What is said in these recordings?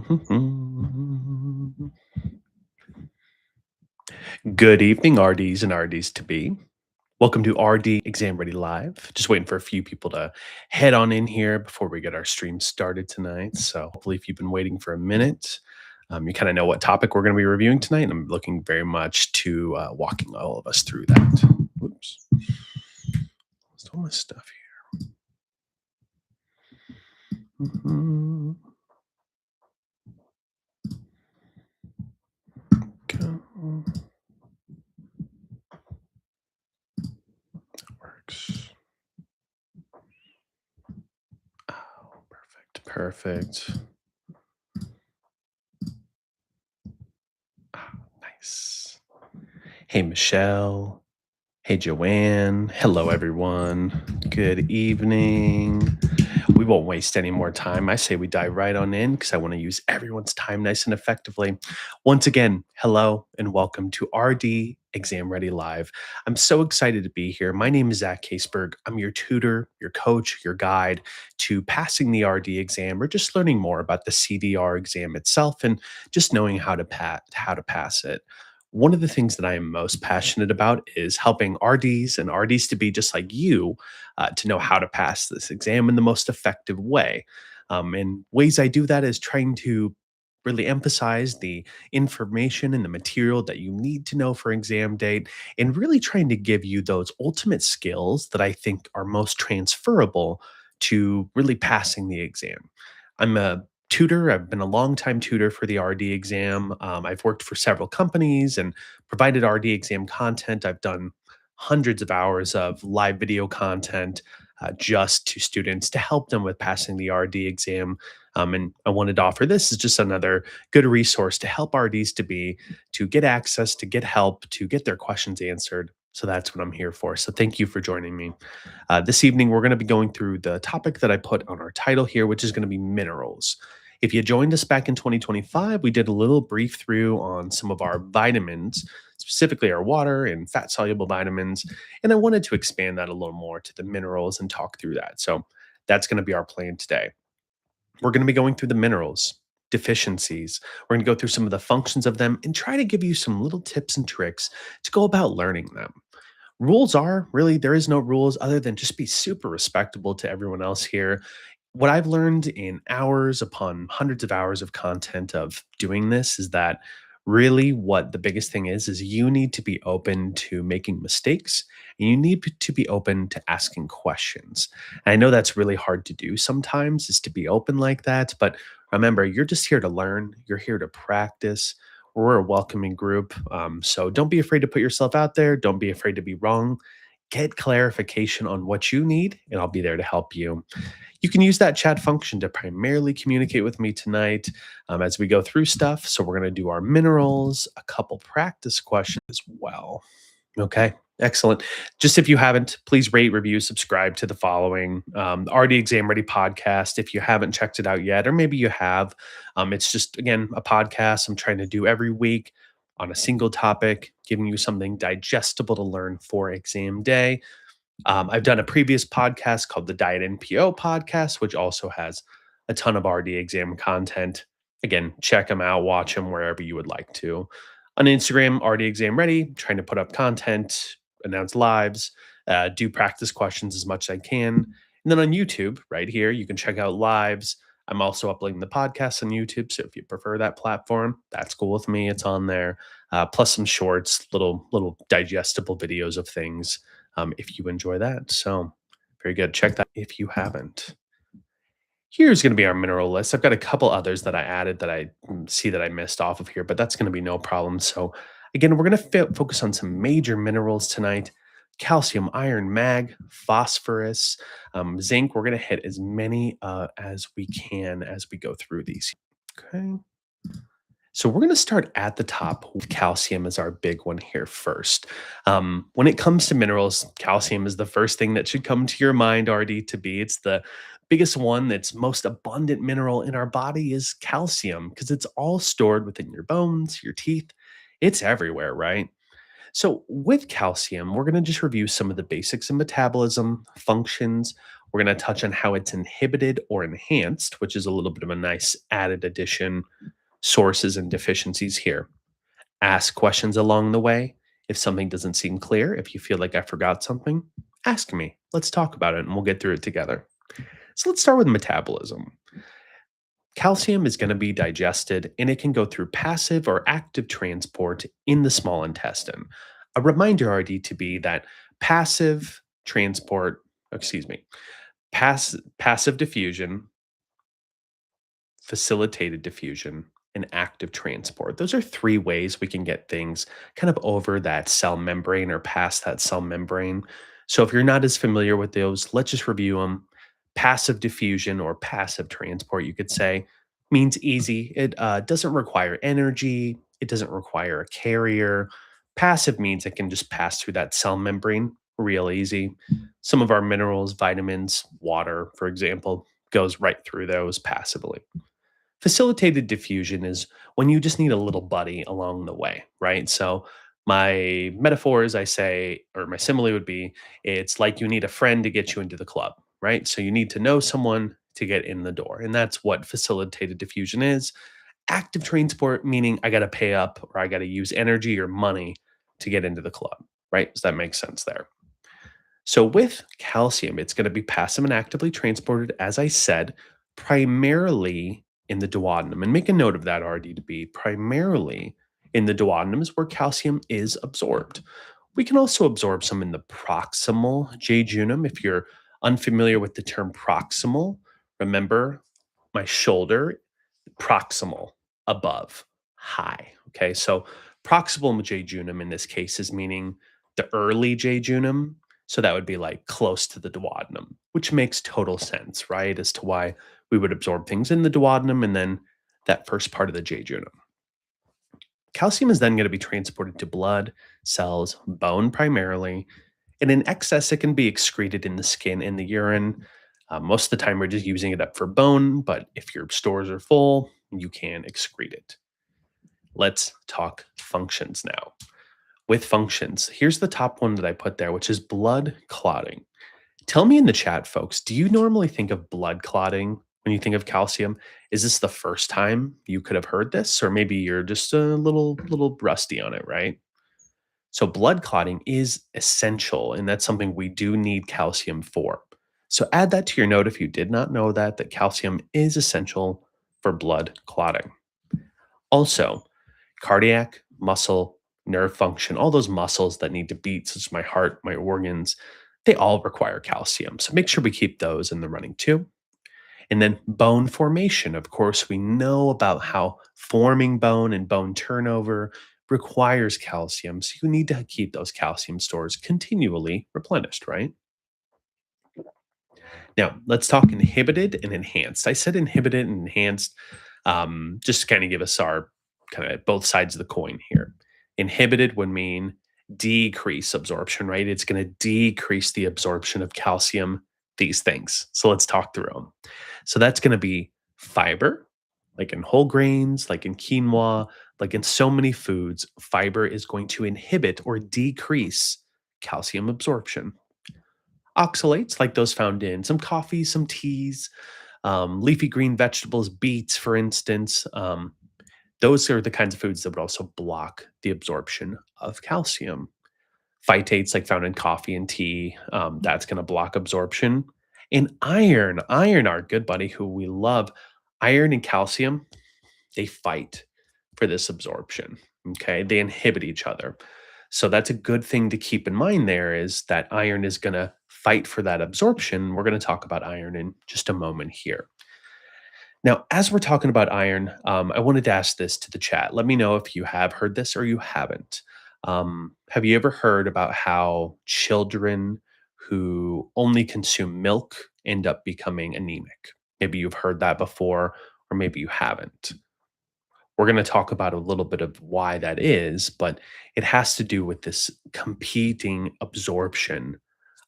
Good evening, RDs and RDs2Be. Welcome to RD Exam Ready Live. Just waiting for a few people to head on in here before we get our stream started tonight. So hopefully, if you've been waiting for a minute, you kind of know what topic we're going to be reviewing tonight. And I'm looking very much to walking all of us through that. Whoops, lost all my stuff here. Go. That works. Oh, perfect. Perfect. Ah, nice. Hey, Michelle. Hey, Joanne. Hello, everyone. Good evening. We won't waste any more time. I say we dive right on in because I want to use everyone's time nice and effectively. Once again, hello and welcome to RD Exam Ready Live. I'm so excited to be here. My name is Zach Caseberg. I'm your tutor, your coach, your guide to passing the RD exam or just learning more about the CDR exam itself and just knowing how to pass it. One of the things that I am most passionate about is helping RDs and RDs to be just like you to know how to pass this exam in the most effective way. And ways I do that is trying to really emphasize the information and the material that you need to know for exam date and really trying to give you those ultimate skills that I think are most transferable to really passing the exam. I'm a tutor. I've been a long-time tutor for the RD exam. I've worked for several companies and provided RD exam content. I've done hundreds of hours of live video content just to students to help them with passing the RD exam. And I wanted to offer this as just another good resource to help RDs to get access, to get help, to get their questions answered. So that's what I'm here for. So thank you for joining me. This evening, we're going to be going through the topic that I put on our title here, which is going to be minerals. If you joined us back in 2025, we did a little brief through on some of our vitamins, specifically our water and fat soluble vitamins. And I wanted to expand that a little more to the minerals and talk through that. So that's going to be our plan today. We're going to be going through the minerals, deficiencies. We're going to go through some of the functions of them and try to give you some little tips and tricks to go about learning them. Rules are really, there is no rules other than just be super respectable to everyone else here. What I've learned in hours upon hundreds of hours of content of doing this is that really what the biggest thing is you need to be open to making mistakes and you need to be open to asking questions. And I know that's really hard to do sometimes is to be open like that, but remember, you're just here to learn, you're here to practice. We're a welcoming group. So don't be afraid to put yourself out there. Don't be afraid to be wrong. Get clarification on what you need, and I'll be there to help you. You can use that chat function to primarily communicate with me tonight as we go through stuff. So we're going to do our minerals, a couple practice questions as well. Okay, excellent. Just if you haven't, please rate, review, subscribe to the following RD Exam Ready podcast. If you haven't checked it out yet, or maybe you have, it's just, again, a podcast I'm trying to do every week on a single topic, giving you something digestible to learn for exam day. I've done a previous podcast called the Diet NPO podcast, which also has a ton of RD exam content. Again, check them out, watch them wherever you would like to. On Instagram, RD Exam Ready, trying to put up content, announce lives, do practice questions as much as I can. And then on YouTube, right here, you can check out lives. I'm also uploading the podcast on YouTube. So if you prefer that platform, that's cool with me. It's on there. Plus some shorts, little digestible videos of things if you enjoy that. So very good. Check that if you haven't. Here's going to be our mineral list. I've got a couple others that I added that I see that I missed off of here, but that's going to be no problem. So again, we're going to focus on some major minerals tonight: calcium, iron, mag, phosphorus, zinc. We're going to hit as many as we can as we go through these. Okay. So we're going to start at the top with calcium as our big one here first. When it comes to minerals, calcium is the first thing that should come to your mind, RD2Be. It's the biggest one that's most abundant mineral in our body is calcium because it's all stored within your bones, your teeth. It's everywhere, right? So with calcium, we're going to just review some of the basics of metabolism, functions, We're going to touch on how it's inhibited or enhanced, which is a little bit of a nice added addition, sources and deficiencies here. Ask questions along the way. If something doesn't seem clear, if you feel like I forgot something, ask me. Let's talk about it and we'll get through it together. So let's start with metabolism. Calcium is going to be digested and it can go through passive or active transport in the small intestine. A reminder, RD2B, that passive transport, excuse me, passive diffusion, facilitated diffusion, and active transport. Those are three ways we can get things kind of over that cell membrane or past that cell membrane. So if you're not as familiar with those, let's just review them. Passive diffusion or passive transport, you could say, means easy. It doesn't require energy, it doesn't require a carrier. Passive means it can just pass through that cell membrane real easy. Some of our minerals, vitamins, water, for example, goes right through those passively. Facilitated diffusion is when you just need a little buddy along the way, right? So my metaphor is I say, or my simile would be, it's like you need a friend to get you into the club, right? So you need to know someone to get in the door. And that's what facilitated diffusion is. Active transport, meaning I got to pay up or I got to use energy or money to get into the club, right? Does that make sense there? So with calcium, it's going to be passive and actively transported, as I said, primarily in the duodenum. And make a note of that, RD, to be primarily in the duodenum is where calcium is absorbed. We can also absorb some in the proximal jejunum. If you're unfamiliar with the term proximal, remember my shoulder, proximal, above, high. Okay, so proximal jejunum in this case is meaning the early jejunum. So that would be like close to the duodenum, which makes total sense, right? As to why we would absorb things in the duodenum and then that first part of the jejunum. Calcium is then going to be transported to blood, cells, bone primarily. And in excess, it can be excreted in the skin and the urine. Most of the time, we're just using it up for bone, but if your stores are full, you can excrete it. Let's talk functions now. With functions, here's the top one that I put there, which is blood clotting. Tell me in the chat, folks, do you normally think of blood clotting when you think of calcium? Is this the first time you could have heard this? Or maybe you're just a little rusty on it, right? So blood clotting is essential, and that's something we do need calcium for. So add that to your note if you did not know that calcium is essential for blood clotting. Also, cardiac, muscle, nerve function, all those muscles that need to beat, such as my heart, my organs, they all require calcium. So make sure we keep those in the running too. And then bone formation. Of course, we know about how forming bone and bone turnover requires calcium. So you need to keep those calcium stores continually replenished, right? Now, let's talk inhibited and enhanced. I said inhibited and enhanced just to kind of give us our kind of both sides of the coin here. Inhibited would mean decrease absorption, right? It's going to decrease the absorption of calcium, these things. So let's talk through them. So that's going to be fiber, like in whole grains, like in quinoa, like in so many foods, fiber is going to inhibit or decrease calcium absorption. Oxalates, like those found in some coffees, some teas, leafy green vegetables, beets, for instance, those are the kinds of foods that would also block the absorption of calcium. Phytates, like found in coffee and tea, that's going to block absorption. And iron, our good buddy who we love, iron and calcium, they fight for this absorption. Okay, they inhibit each other. So that's a good thing to keep in mind there is that iron is going to fight for that absorption. We're going to talk about iron in just a moment here. Now, as we're talking about iron, I wanted to ask this to the chat. Let me know if you have heard this or you haven't. Have you ever heard about how children who only consume milk end up becoming anemic? Maybe you've heard that before, or maybe you haven't. We're going to talk about a little bit of why that is, but it has to do with this competing absorption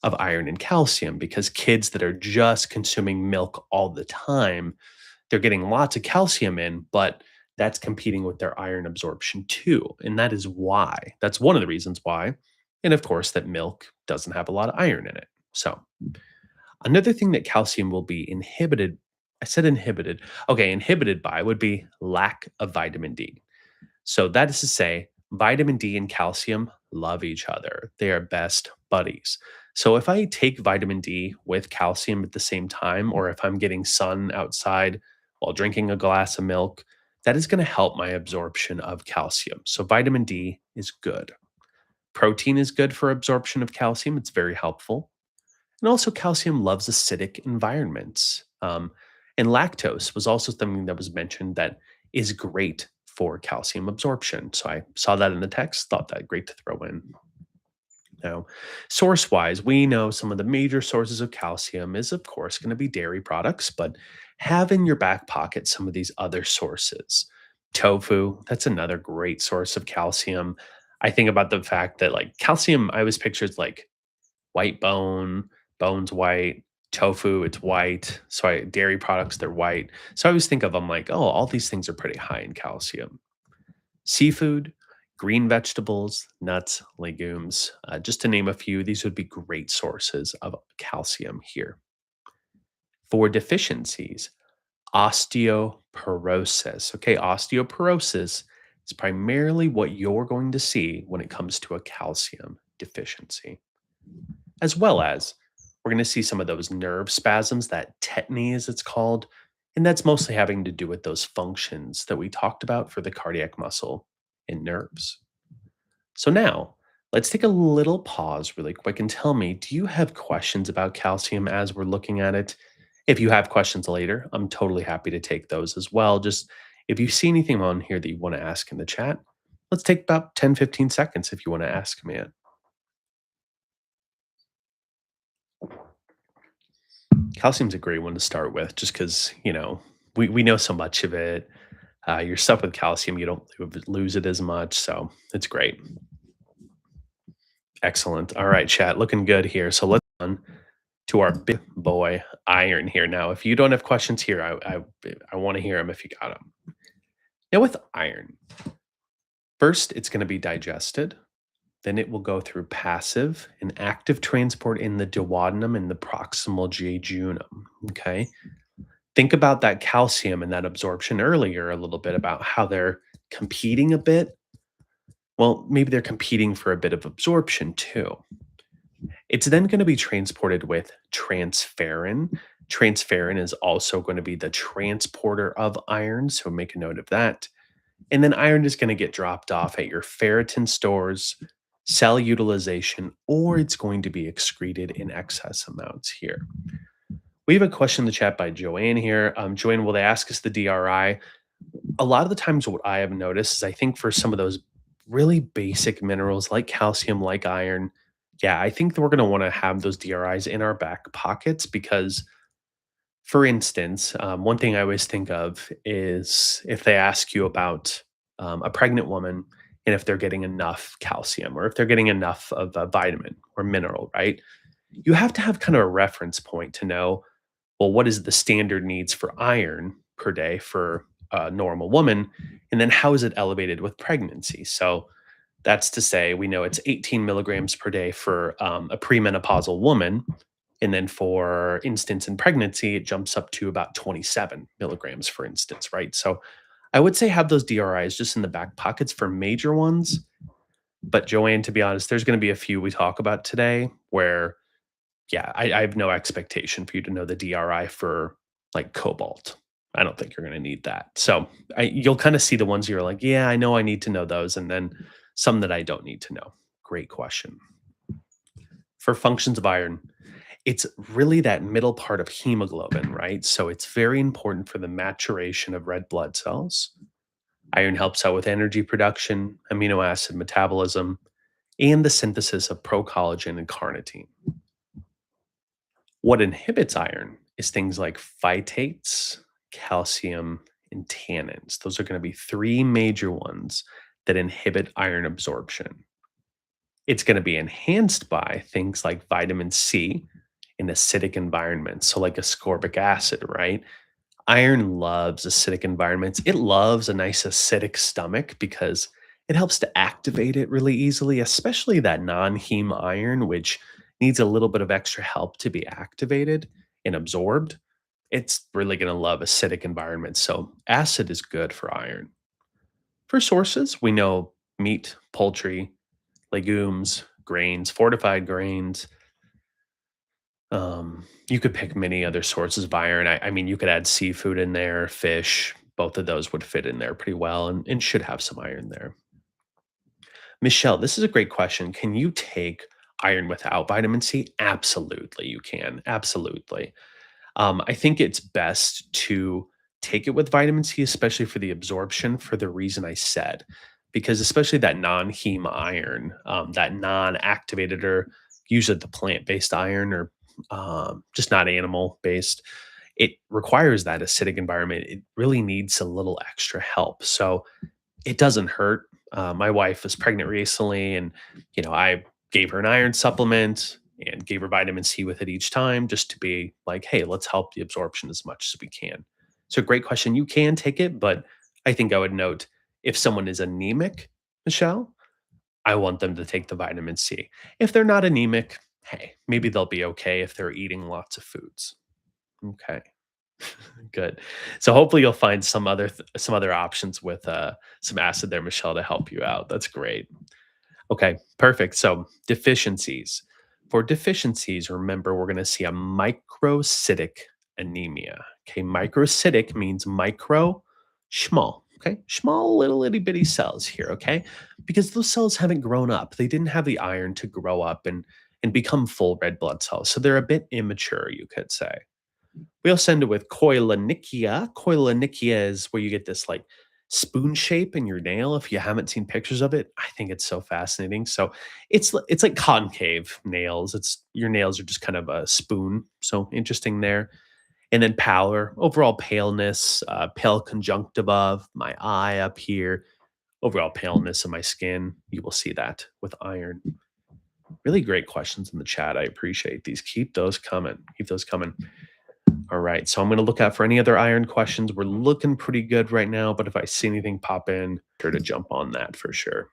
of iron and calcium because kids that are just consuming milk all the time, they're getting lots of calcium in, but that's competing with their iron absorption too. And that is why. That's one of the reasons why. And of course, that milk doesn't have a lot of iron in it. So Another thing that calcium will be inhibited, I said inhibited. Okay, inhibited by would be lack of vitamin D. So that is to say, vitamin D and calcium love each other. They are best buddies. So if I take vitamin D with calcium at the same time, or if I'm getting sun outside while drinking a glass of milk, that is going to help my absorption of calcium. So vitamin D is good. Protein is good for absorption of calcium. It's very helpful. And also, calcium loves acidic environments. And lactose was also something that was mentioned that is great for calcium absorption. So I saw that in the text, thought that great to throw in. Now, source wise, we know some of the major sources of calcium is, of course, going to be dairy products, but have in your back pocket some of these other sources. Tofu, that's another great source of calcium. I think about the fact that, like, calcium, I always pictured like white bone, bone's white, tofu, it's white. So dairy products, they're white. So I always think of them like, oh, all these things are pretty high in calcium. Seafood, green vegetables, nuts, legumes, just to name a few, these would be great sources of calcium here. For deficiencies, osteoporosis. Okay, osteoporosis is primarily what you're going to see when it comes to a calcium deficiency, as well as we're going to see some of those nerve spasms, that tetany as it's called. And that's mostly having to do with those functions that we talked about for the cardiac muscle and nerves. So now let's take a little pause really quick and tell me, do you have questions about calcium as we're looking at it? If you have questions later, I'm totally happy to take those as well. Just if you see anything on here that you want to ask in the chat, let's take about 10, 15 seconds if you want to ask me it. Calcium's a great one to start with just because, we know so much of it. You're stuck with calcium, you don't lose it as much. So it's great. Excellent. All right, chat, looking good here. So let's on to our big boy iron here. Now, if you don't have questions here, I want to hear them if you got them. Now, with iron, first it's going to be digested. Then it will go through passive and active transport in the duodenum and the proximal jejunum. Okay. Think about that calcium and that absorption earlier a little bit about how they're competing a bit. Well, maybe they're competing for a bit of absorption too. It's then going to be transported with transferrin. Transferrin is also going to be the transporter of iron, so make a note of that. And then iron is going to get dropped off at your ferritin stores, cell utilization, or it's going to be excreted in excess amounts here. We have a question in the chat by Joanne here. Joanne, will they ask us the DRI? A lot of the times what I have noticed is I think for some of those really basic minerals like calcium, like iron, yeah, I think that we're going to want to have those DRIs in our back pockets because, for instance, one thing I always think of is if they ask you about a pregnant woman and if they're getting enough calcium or if they're getting enough of a vitamin or mineral, right? You have to have kind of a reference point to know, well, what is the standard needs for iron per day for a normal woman? And then how is it elevated with pregnancy? So that's to say, we know it's 18 milligrams per day for a premenopausal woman. And then for instance, in pregnancy, it jumps up to about 27 milligrams, for instance, right? So I would say have those DRIs just in the back pockets for major ones. But Joanne, to be honest, there's going to be a few we talk about today where, yeah, I have no expectation for you to know the DRI for like cobalt. I don't think you're going to need that. So you'll kind of see the ones you're like, yeah, I know I need to know those. And then some that I don't need to know. Great question. For functions of iron, it's really that middle part of hemoglobin, right? So it's very important for the maturation of red blood cells. Iron helps out with energy production, amino acid metabolism, and the synthesis of procollagen and carnitine. What inhibits iron is things like phytates, calcium, and tannins. Those are going to be three major ones that inhibit iron absorption. It's going to be enhanced by things like vitamin C in acidic environments. So, like ascorbic acid, right? Iron loves acidic environments. It loves a nice acidic stomach because it helps to activate it really easily, especially that non heme iron, which needs a little bit of extra help to be activated and absorbed, it's really going to love acidic environments. So, acid is good for iron. For sources, we know meat, poultry, legumes, grains, fortified grains. You could pick many other sources of iron. I mean, you could add seafood in there, fish. Both of those would fit in there pretty well and should have some iron there. Michelle, this is a great question. Can you take iron without vitamin C? Absolutely, you can. Absolutely. I think it's best to take it with vitamin C, especially for the absorption, for the reason I said, because especially that non-heme iron, that non-activated or usually the plant-based iron or just not animal-based, it requires that acidic environment. It really needs a little extra help. So it doesn't hurt. My wife was pregnant recently, and I gave her an iron supplement and gave her vitamin C with it each time, just to be like, hey, let's help the absorption as much as we can. So, great question. You can take it, but I think I would note if someone is anemic, Michelle, I want them to take the vitamin C. If they're not anemic, hey, maybe they'll be okay if they're eating lots of foods. Okay. Good. So hopefully you'll find some other options with some acid there, Michelle, to help you out. That's great. Okay, perfect. So deficiencies. For deficiencies, remember we're going to see a microcytic anemia. Okay, microcytic means micro, small. Okay, small little itty bitty cells here. Okay, because those cells haven't grown up. They didn't have the iron to grow up and become full red blood cells. So they're a bit immature, you could say. We also end it with koilonychia. Koilonychia is where you get this like spoon shape in your nail. If you haven't seen pictures of it, I think it's so fascinating. So it's like concave nails. It's your nails are just kind of a spoon. So interesting there. And then pallor, overall paleness, pale conjunctiva of my eye up here, overall paleness of my skin. You will see that with iron. Really great questions in the chat. I appreciate these. Keep those coming. Keep those coming. All right, so I'm going to look out for any other iron questions. We're looking pretty good right now, but if I see anything pop in, sure to jump on that for sure.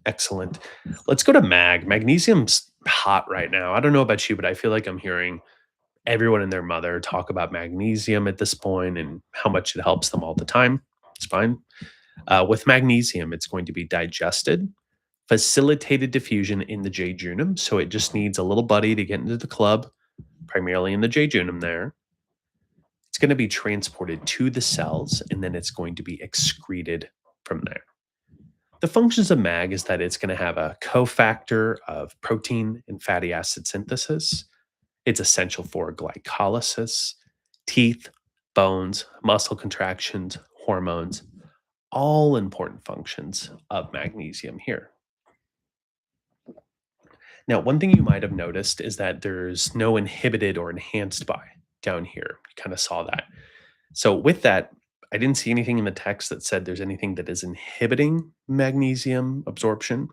Excellent. Let's go to mag. Magnesium's hot right now. I don't know about you, but I feel like I'm hearing everyone and their mother talk about magnesium at this point and how much it helps them all the time. It's fine. With magnesium, it's going to be digested, facilitated diffusion in the jejunum. So it just needs a little buddy to get into the club, primarily in the jejunum there. It's going to be transported to the cells and then it's going to be excreted from there. The functions of MAG is that it's going to have a cofactor of protein and fatty acid synthesis. It's essential for glycolysis, teeth, bones, muscle contractions, hormones, all important functions of magnesium here. Now, one thing you might have noticed is that there's no inhibited or enhanced by down here. You kind of saw that. So with that, I didn't see anything in the text that said there's anything that is inhibiting magnesium absorption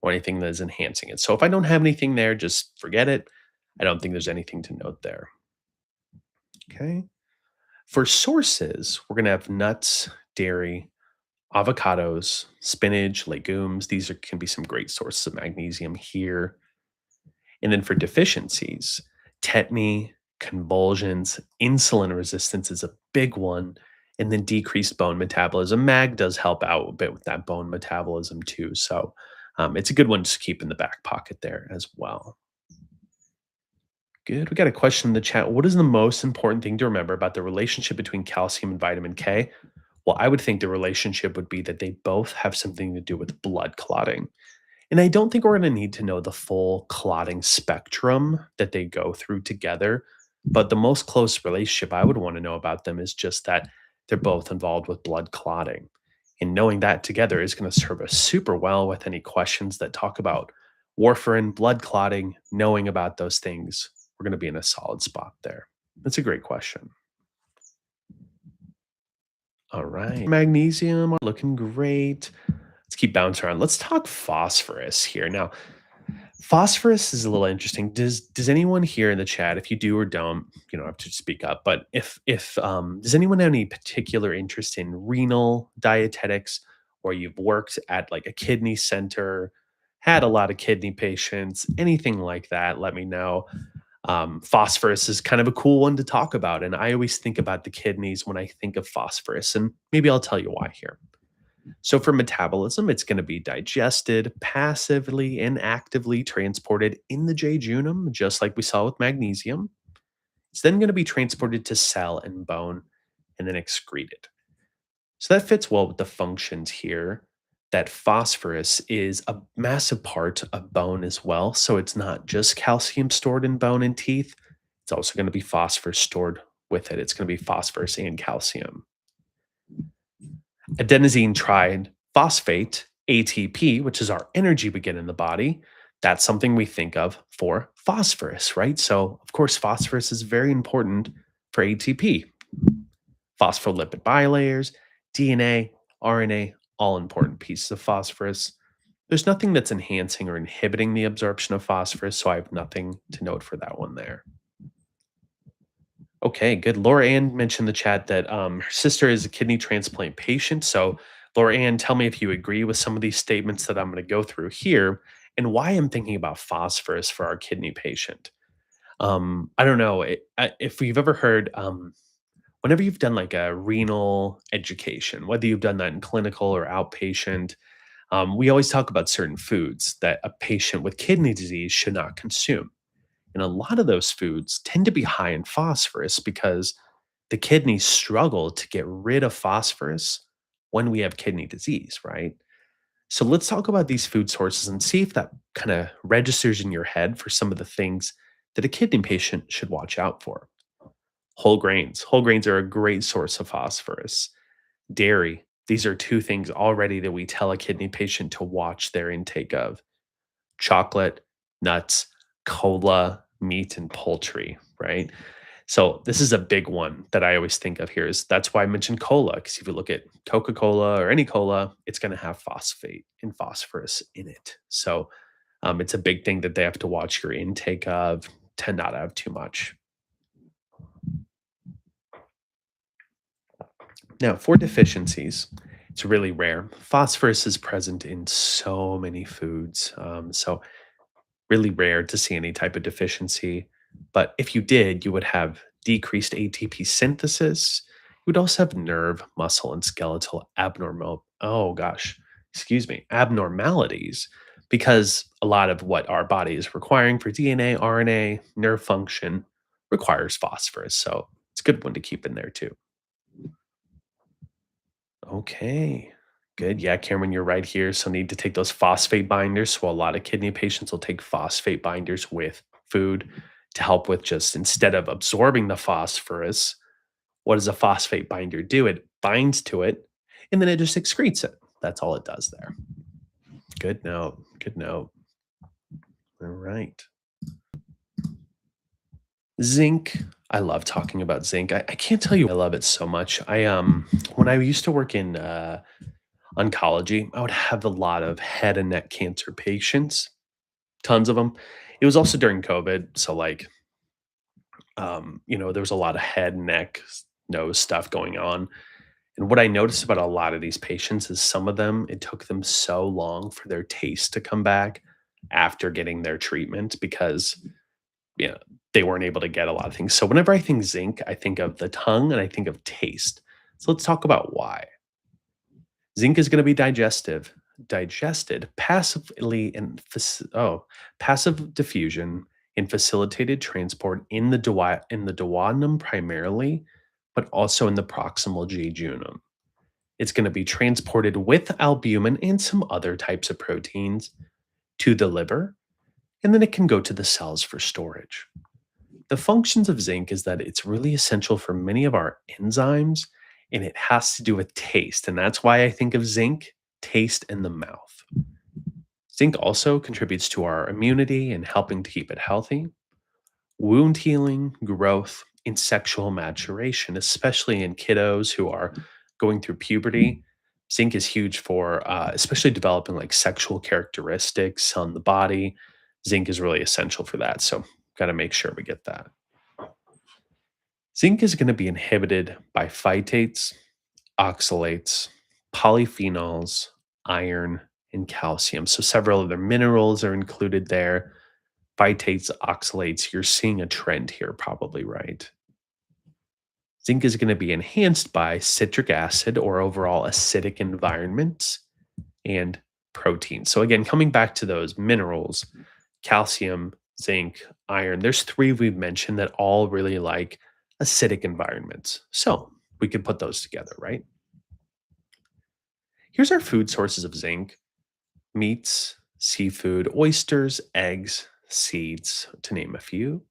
or anything that is enhancing it. So if I don't have anything there, just forget it. I don't think there's anything to note there. Okay. For sources, we're going to have nuts, dairy, avocados, spinach, legumes. These can be some great sources of magnesium here. And then for deficiencies, tetany, convulsions, insulin resistance is a big one. And then decreased bone metabolism. MAG does help out a bit with that bone metabolism too. So it's a good one to keep in the back pocket there as well. Good. We got a question in the chat. What is the most important thing to remember about the relationship between calcium and vitamin K? Well, I would think the relationship would be that they both have something to do with blood clotting. And I don't think we're going to need to know the full clotting spectrum that they go through together. But the most close relationship I would want to know about them is just that they're both involved with blood clotting. And knowing that together is going to serve us super well with any questions that talk about warfarin, blood clotting, knowing about those things. We're going to be in a solid spot there. That's a great question. All right. Magnesium are looking great. Let's keep bouncing around. Let's talk phosphorus here. Now, phosphorus is a little interesting. Does anyone here in the chat, if you do or don't, you don't have to speak up, but if does anyone have any particular interest in renal dietetics or you've worked at like a kidney center, had a lot of kidney patients, anything like that, let me know. Phosphorus is kind of a cool one to talk about. And I always think about the kidneys when I think of phosphorus. And maybe I'll tell you why here. So, for metabolism, it's going to be digested, passively and actively transported in the jejunum, just like we saw with magnesium. It's then going to be transported to cell and bone and then excreted. So that fits well with the functions here. That phosphorus is a massive part of bone as well. So it's not just calcium stored in bone and teeth, it's also going to be phosphorus stored with it. It's going to be phosphorus and calcium. Adenosine triphosphate, ATP, which is our energy we get in the body, that's something we think of for phosphorus, right? So, of course, phosphorus is very important for ATP. Phospholipid bilayers, DNA, RNA, all important pieces of phosphorus. There's nothing that's enhancing or inhibiting the absorption of phosphorus, so I have nothing to note for that one there. Okay, good. Laura Ann mentioned in the chat that her sister is a kidney transplant patient. So, Laura Ann, tell me if you agree with some of these statements that I'm going to go through here and why I'm thinking about phosphorus for our kidney patient. I don't know if you've ever heard, whenever you've done like a renal education, whether you've done that in clinical or outpatient, we always talk about certain foods that a patient with kidney disease should not consume. And a lot of those foods tend to be high in phosphorus because the kidneys struggle to get rid of phosphorus when we have kidney disease, right? So let's talk about these food sources and see if that kind of registers in your head for some of the things that a kidney patient should watch out for. Whole grains. Whole grains are a great source of phosphorus. Dairy. These are two things already that we tell a kidney patient to watch their intake of: chocolate, nuts, cola, meat, and poultry, right? So this is a big one that I always think of here is that's why I mentioned cola, because if you look at Coca-Cola or any cola, it's going to have phosphate and phosphorus in it. So it's a big thing that they have to watch your intake of, tend not to have too much. Now, for deficiencies, it's really rare. Phosphorus is present in so many foods. So really rare to see any type of deficiency. But if you did, you would have decreased ATP synthesis. You would also have nerve, muscle, and skeletal abnormalities, because a lot of what our body is requiring for DNA, RNA, nerve function requires phosphorus. So it's a good one to keep in there too. Okay. Good. Yeah, Cameron, you're right here. So need to take those phosphate binders. So a lot of kidney patients will take phosphate binders with food to help with, just instead of absorbing the phosphorus, what does a phosphate binder do? It binds to it and then it just excretes it. That's all it does there. Good note. Good note. All right. Zinc. I love talking about zinc. I can't tell you I love it so much. I when I used to work in oncology, I would have a lot of head and neck cancer patients, tons of them. It was also during COVID, so like, there was a lot of head, neck, nose stuff going on. And what I noticed about a lot of these patients is some of them, it took them so long for their taste to come back after getting their treatment because, you know, they weren't able to get a lot of things. So whenever I think zinc, I think of the tongue and I think of taste. So let's talk about why. Zinc is going to be digested passively in passive diffusion and facilitated transport in the duodenum primarily, but also in the proximal jejunum. It's going to be transported with albumin and some other types of proteins to the liver, and then it can go to the cells for storage. The functions of zinc is that it's really essential for many of our enzymes, and it has to do with taste. And that's why I think of zinc, taste in the mouth. Zinc also contributes to our immunity and helping to keep it healthy, wound healing, growth, and sexual maturation, especially in kiddos who are going through puberty. Zinc is huge for especially developing like sexual characteristics on the body. Zinc is really essential for that. So, got to make sure we get that. Zinc is going to be inhibited by phytates, oxalates, polyphenols, iron, and calcium. So several other minerals are included there. Phytates, oxalates, you're seeing a trend here, probably, right? Zinc is going to be enhanced by citric acid or overall acidic environments and protein. So, again, coming back to those minerals, calcium, zinc, iron, there's three we've mentioned that all really like acidic environments. So, we could put those together, right? Here's our food sources of zinc: meats, seafood, oysters, eggs, seeds, to name a few.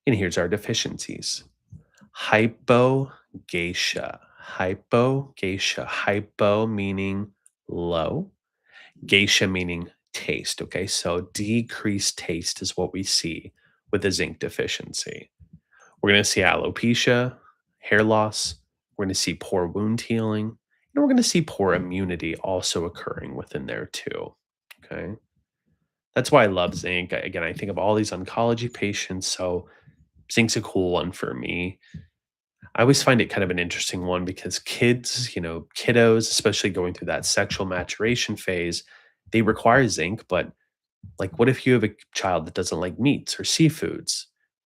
And here's our deficiencies: hypogatia. Hypogatia. Hypo meaning low, geisha meaning taste. Okay, so decreased taste is what we see with a zinc deficiency. We're going to see alopecia, hair loss. We're going to see poor wound healing. And we're going to see poor immunity also occurring within there too. Okay. That's why I love zinc. Again, I think of all these oncology patients. So zinc's a cool one for me. I always find it kind of an interesting one because kids, kiddos, especially going through that sexual maturation phase, they require zinc. But like, what if you have a child that doesn't like meats or seafoods?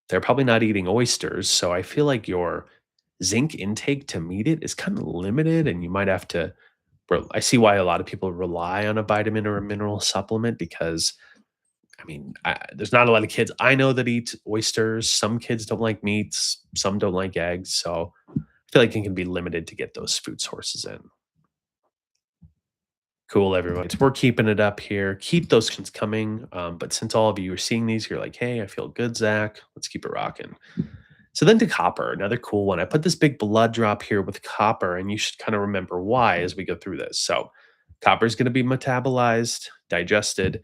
They're probably not eating oysters. So I feel like your zinc intake to meet it is kind of limited, and you might have to. I see why a lot of people rely on a vitamin or a mineral supplement because there's not a lot of kids I know that eat oysters. Some kids don't like meats, some don't like eggs. So I feel like it can be limited to get those food sources in. Cool, everyone. We're keeping it up here. Keep those questions coming. But since all of you are seeing these, you're like, hey, I feel good, Zach. Let's keep it rocking. So then to copper, another cool one. I put this big blood drop here with copper, and you should kind of remember why as we go through this. So copper is going to be metabolized, digested,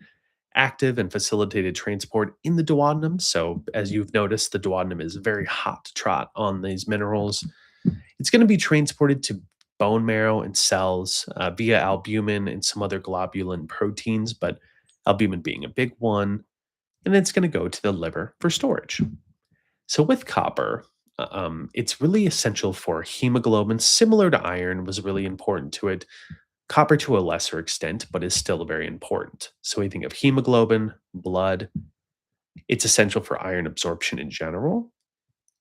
active, and facilitated transport in the duodenum. So as you've noticed, the duodenum is very hot to trot on these minerals. It's going to be transported to bone marrow and cells via albumin and some other globulin proteins, but albumin being a big one. And then it's going to go to the liver for storage. So with copper, it's really essential for hemoglobin. Similar to iron, was really important to it. Copper to a lesser extent, but is still very important. So we think of hemoglobin, blood. It's essential for iron absorption in general,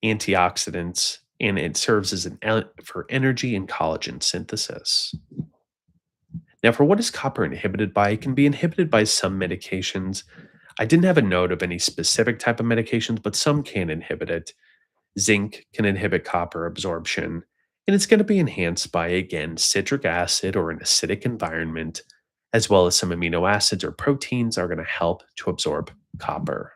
antioxidants, and it serves as for energy and collagen synthesis. Now, for what is copper inhibited by? It can be inhibited by some medications. I didn't have a note of any specific type of medications, but some can inhibit it. Zinc can inhibit copper absorption, and it's going to be enhanced by, again, citric acid or an acidic environment, as well as some amino acids or proteins are going to help to absorb copper.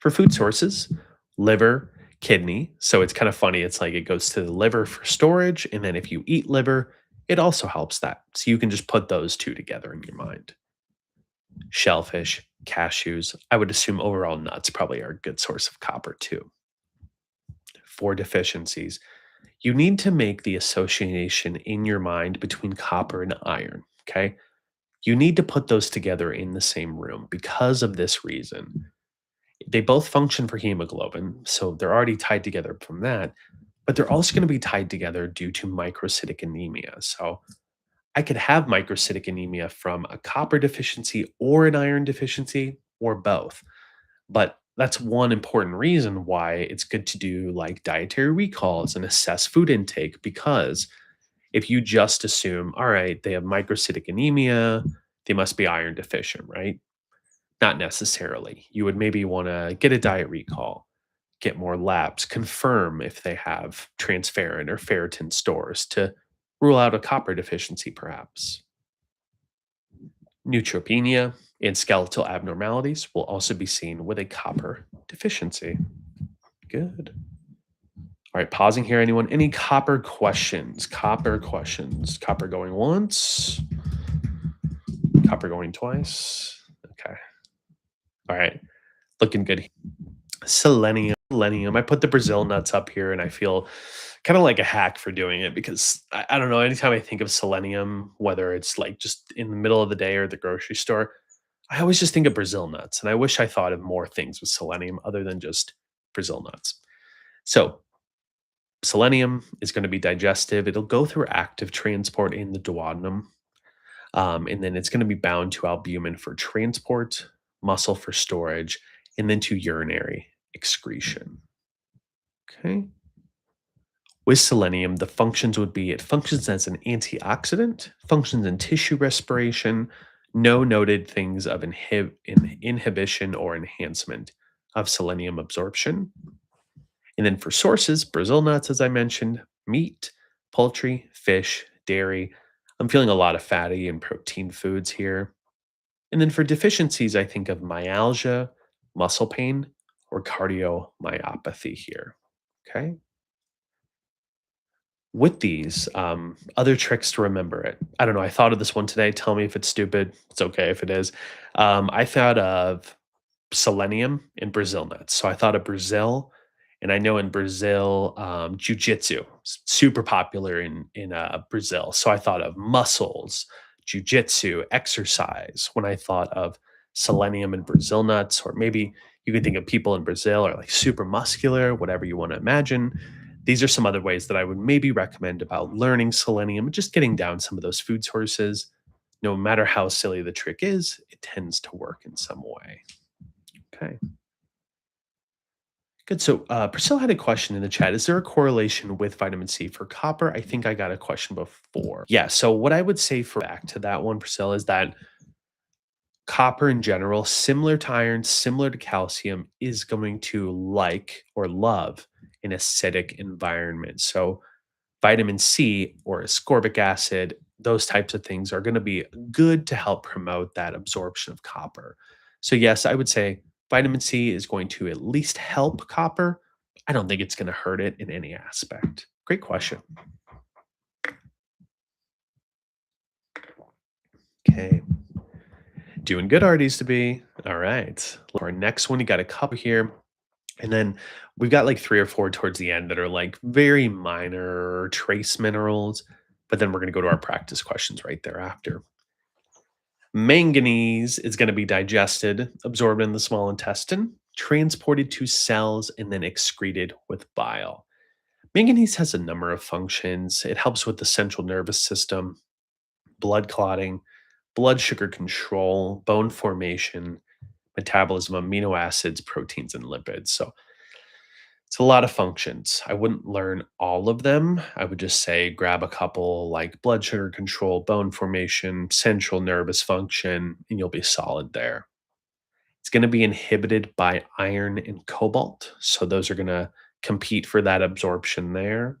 For food sources, liver, kidney. So it's kind of funny. It's like it goes to the liver for storage. And then if you eat liver, it also helps that. So you can just put those two together in your mind. Shellfish, cashews. I would assume overall nuts probably are a good source of copper too. For deficiencies, you need to make the association in your mind between copper and iron. Okay. You need to put those together in the same room because of this reason. They both function for hemoglobin, so they're already tied together from that, but they're also going to be tied together due to microcytic anemia. So I could have microcytic anemia from a copper deficiency or an iron deficiency or both. But that's one important reason why it's good to do like dietary recalls and assess food intake, because if you just assume, all right, they have microcytic anemia, they must be iron deficient, right? Not necessarily. You would maybe want to get a diet recall, get more labs, confirm if they have transferrin or ferritin stores to rule out a copper deficiency, perhaps. Neutropenia and skeletal abnormalities will also be seen with a copper deficiency. Good. All right, pausing here. Anyone? Any copper questions? Copper questions. Copper going once. Copper going twice. Okay. All right. Looking good. Selenium. Selenium. I put the Brazil nuts up here, and I feel kind of like a hack for doing it because I don't know. Anytime I think of selenium, whether it's like just in the middle of the day or the grocery store, I always just think of Brazil nuts. And I wish I thought of more things with selenium other than just Brazil nuts. So Selenium is going to be digestive. It'll go through active transport in the duodenum, and then it's going to be bound to albumin for transport, muscle for storage, and then to urinary excretion. Okay. With selenium, the functions would be it functions as an antioxidant, functions in tissue respiration, no noted things of inhibition or enhancement of selenium absorption. And then for sources, Brazil nuts, as I mentioned, meat, poultry, fish, dairy. I'm feeling a lot of fatty and protein foods here. And then for deficiencies, I think of myalgia, muscle pain, or cardiomyopathy here. Okay. With these, other tricks to remember it. I don't know. I thought of this one today. Tell me if it's stupid. It's okay if it is. I thought of selenium and Brazil nuts. So I thought of Brazil, and I know in Brazil, jujitsu super popular in Brazil. So I thought of muscles, jujitsu, exercise when I thought of selenium and Brazil nuts, or maybe you could think of people in Brazil are like super muscular, whatever you want to imagine. These are some other ways that I would maybe recommend about learning selenium and just getting down some of those food sources. No matter how silly the trick is, it tends to work in some way. Okay. Good. So, Priscilla had a question in the chat. Is there a correlation with vitamin C for copper? I think I got a question before. Yeah. So, what I would say for back to that one, Priscilla, is that copper in general, similar to iron, similar to calcium, is going to like or love an acidic environment. So, vitamin C or ascorbic acid, those types of things are going to be good to help promote that absorption of copper. So, yes, I would say vitamin C is going to at least help copper. I don't think it's going to hurt it in any aspect. Great question. Okay. Doing good, RDs to be. All right. Our next one, you got a couple here. And then we've got like three or four towards the end that are like very minor trace minerals. But then we're going to go to our practice questions right thereafter. Manganese is going to be digested, absorbed in the small intestine, transported to cells, and then excreted with bile. Manganese has a number of functions. It helps with the central nervous system, blood clotting, blood sugar control, bone formation, metabolism, amino acids, proteins, and lipids. So it's a lot of functions. I wouldn't learn all of them. I would just say grab a couple like blood sugar control, bone formation, central nervous function, and you'll be solid there. It's going to be inhibited by iron and cobalt. So those are going to compete for that absorption there.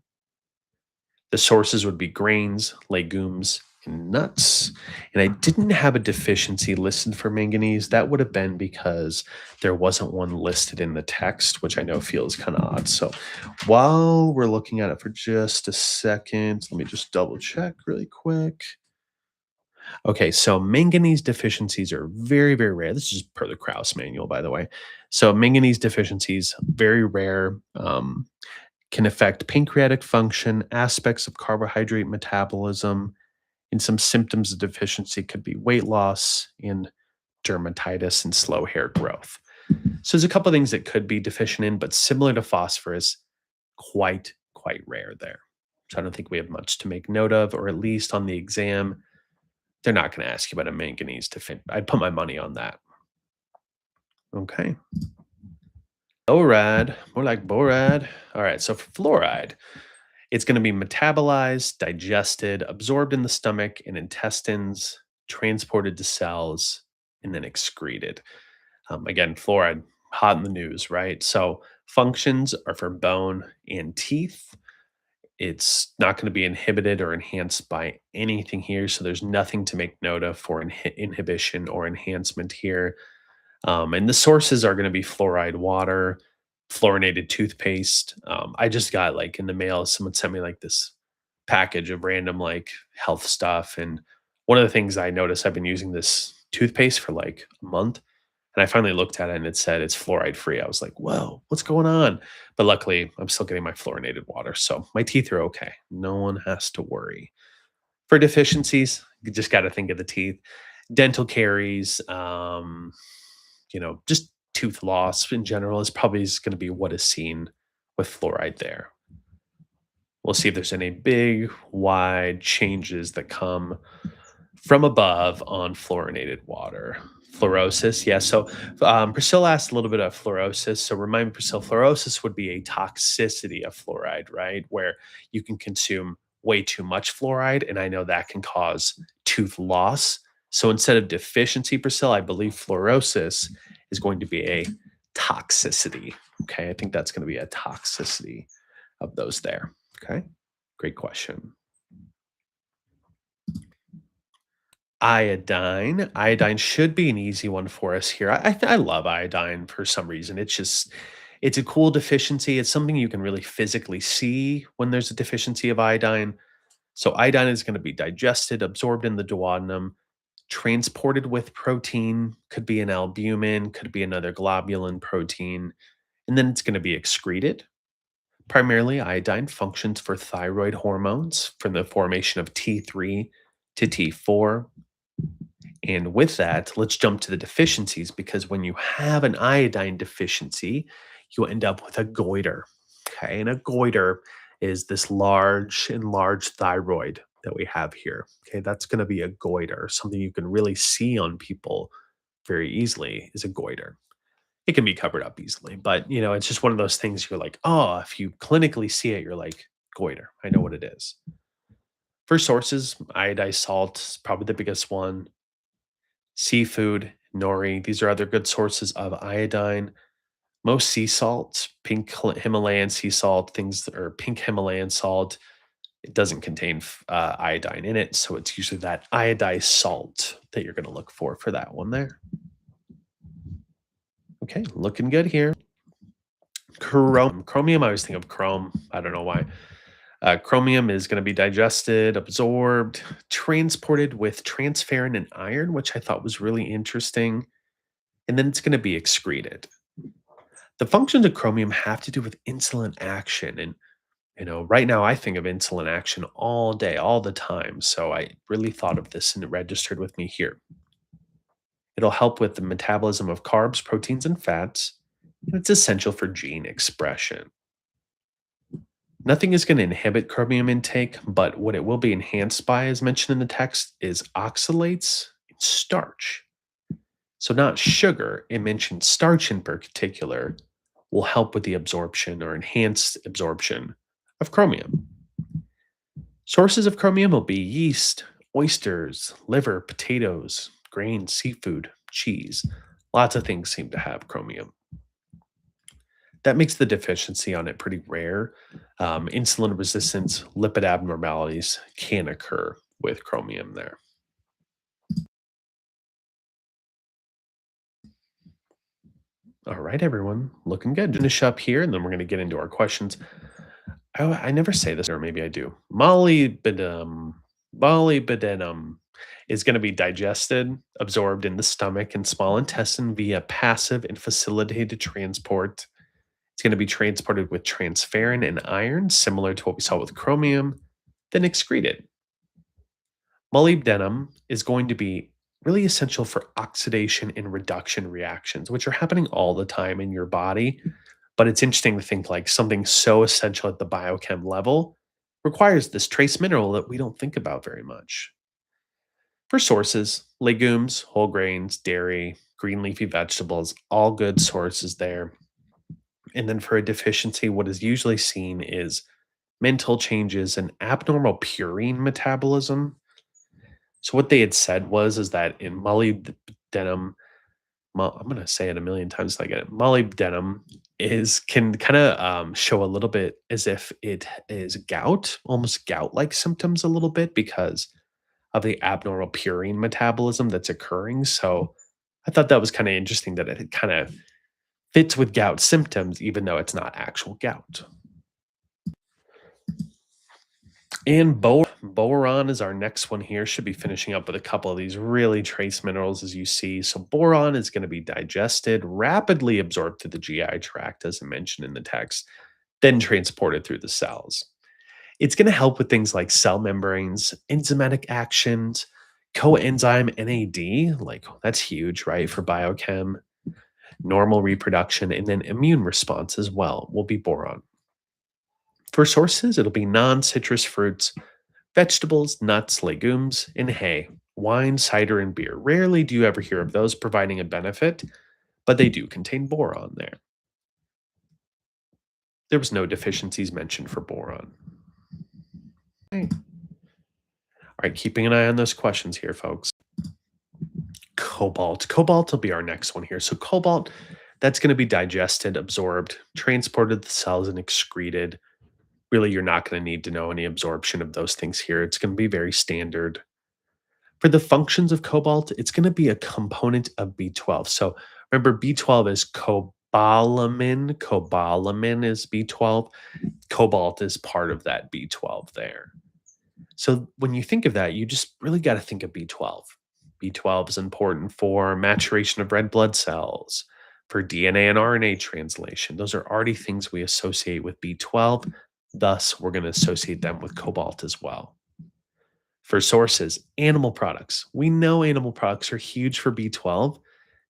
The sources would be grains, legumes, and nuts. And I didn't have a deficiency listed for manganese. That would have been because there wasn't one listed in the text, which I know feels kind of odd. So while we're looking at it for just a second, let me just double check really quick. Okay, so manganese deficiencies are very, very rare. This is per the Krauss manual, by the way. So manganese deficiencies, very rare. Can affect pancreatic function, aspects of carbohydrate metabolism, and some symptoms of deficiency could be weight loss and dermatitis and slow hair growth. So there's a couple of things that could be deficient in, but similar to phosphorus, quite rare there. So I don't think we have much to make note of, or at least on the exam, they're not going to ask you about a manganese deficiency. I'd put my money on that. Okay. Fluoride, more like borad. All right, so for fluoride, it's going to be metabolized, digested, absorbed in the stomach and intestines, transported to cells, and then excreted. Again, fluoride, hot in the news, right? So functions are for bone and teeth. It's not going to be inhibited or enhanced by anything here. So there's nothing to make note of for inhibition or enhancement here. And the sources are going to be fluoride water, fluorinated toothpaste. I just got like in the mail, someone sent me like this package of random like health stuff. And one of the things I noticed, I've been using this toothpaste for like a month. And I finally looked at it and it said it's fluoride free. I was like, whoa, what's going on? But luckily, I'm still getting my fluorinated water. So my teeth are okay. No one has to worry. For deficiencies, you just got to think of the teeth. Dental caries, just tooth loss in general is probably going to be what is seen with fluoride there. We'll see if there's any big, wide changes that come from above on fluorinated water. Fluorosis, yeah. So Priscilla asked a little bit of fluorosis. So remind me, Priscilla, fluorosis would be a toxicity of fluoride, right? Where you can consume way too much fluoride, and I know that can cause tooth loss. So instead of deficiency, Priscilla, I believe fluorosis is going to be a toxicity. Okay, I think that's going to be a toxicity of those there. Okay, great question. Iodine. Iodine should be an easy one for us here. I love iodine for some reason. It's a cool deficiency. It's something you can really physically see when there's a deficiency of iodine. So iodine is going to be digested, absorbed in the duodenum, transported with protein, could be an albumin, could be another globulin protein, and then it's going to be excreted. Primarily, iodine functions for thyroid hormones from the formation of T3 to T4. And with that, let's jump to the deficiencies because when you have an iodine deficiency, you end up with a goiter. Okay. And a goiter is this large, enlarged thyroid that we have here. Okay. That's going to be a goiter. Something you can really see on people very easily is a goiter. It can be covered up easily, but it's just one of those things you're like, oh, if you clinically see it, you're like, goiter. I know what it is. For sources, iodized salt is probably the biggest one. Seafood, nori, these are other good sources of iodine. Most sea salts, Himalayan sea salt, things that are pink Himalayan salt, it doesn't contain iodine in it. So it's usually that iodized salt that you're going to look for that one there. Okay, looking good here. Chromium, I always think of chrome. I don't know why. Chromium is going to be digested, absorbed, transported with transferrin and iron, which I thought was really interesting. And then it's going to be excreted. The functions of chromium have to do with insulin action. And, right now I think of insulin action all day, all the time. So I really thought of this and it registered with me here. It'll help with the metabolism of carbs, proteins, and fats. And it's essential for gene expression. Nothing is going to inhibit chromium intake, but what it will be enhanced by, as mentioned in the text, is oxalates and starch. So, not sugar, it mentioned starch in particular, will help with the absorption or enhanced absorption of chromium. Sources of chromium will be yeast, oysters, liver, potatoes, grains, seafood, cheese. Lots of things seem to have chromium. That makes the deficiency on it pretty rare. Insulin resistance, lipid abnormalities can occur with chromium there. All right, everyone, looking good. Finish up here, and then we're going to get into our questions. I never say this, or maybe I do. Molybdenum is going to be digested, absorbed in the stomach and small intestine via passive and facilitated transport. It's going to be transported with transferrin and iron, similar to what we saw with chromium, then excreted. Molybdenum is going to be really essential for oxidation and reduction reactions, which are happening all the time in your body. But it's interesting to think like something so essential at the biochem level requires this trace mineral that we don't think about very much. For sources, legumes, whole grains, dairy, green leafy vegetables, all good sources there. And then for a deficiency, what is usually seen is mental changes and abnormal purine metabolism. So what they had said was is that in molybdenum, I'm gonna say it a million times till I get it. Molybdenum is can kind of show a little bit as if it is gout, almost gout-like symptoms a little bit because of the abnormal purine metabolism that's occurring. So I thought that was kind of interesting that it kind of fits with gout symptoms, even though it's not actual gout. And boron is our next one here. Should be finishing up with a couple of these really trace minerals as you see. So boron is going to be digested, rapidly absorbed through the GI tract, as I mentioned in the text, then transported through the cells. It's going to help with things like cell membranes, enzymatic actions, coenzyme NAD, like that's huge, right, for biochem, normal reproduction, and then immune response as well will be boron. For sources, it'll be non citrus fruits, vegetables, nuts, legumes, and hay. Wine, cider, and beer. Rarely do you ever hear of those providing a benefit, but they do contain boron there. There was no deficiencies mentioned for boron. Okay. All right, keeping an eye on those questions here, folks. Cobalt. Cobalt will be our next one here. So, cobalt, that's going to be digested, absorbed, transported to the cells, and excreted. Really, you're not going to need to know any absorption of those things here. It's going to be very standard. For the functions of cobalt, it's going to be a component of B12. So, remember, B12 is cobalamin. Cobalamin is B12. Cobalt is part of that B12 there. So when you think of that, you just really got to think of B12. B12 is important for maturation of red blood cells, for DNA and RNA translation. Those are already things we associate with B12. Thus, we're going to associate them with cobalt as well. For sources, animal products. We know animal products are huge for B12.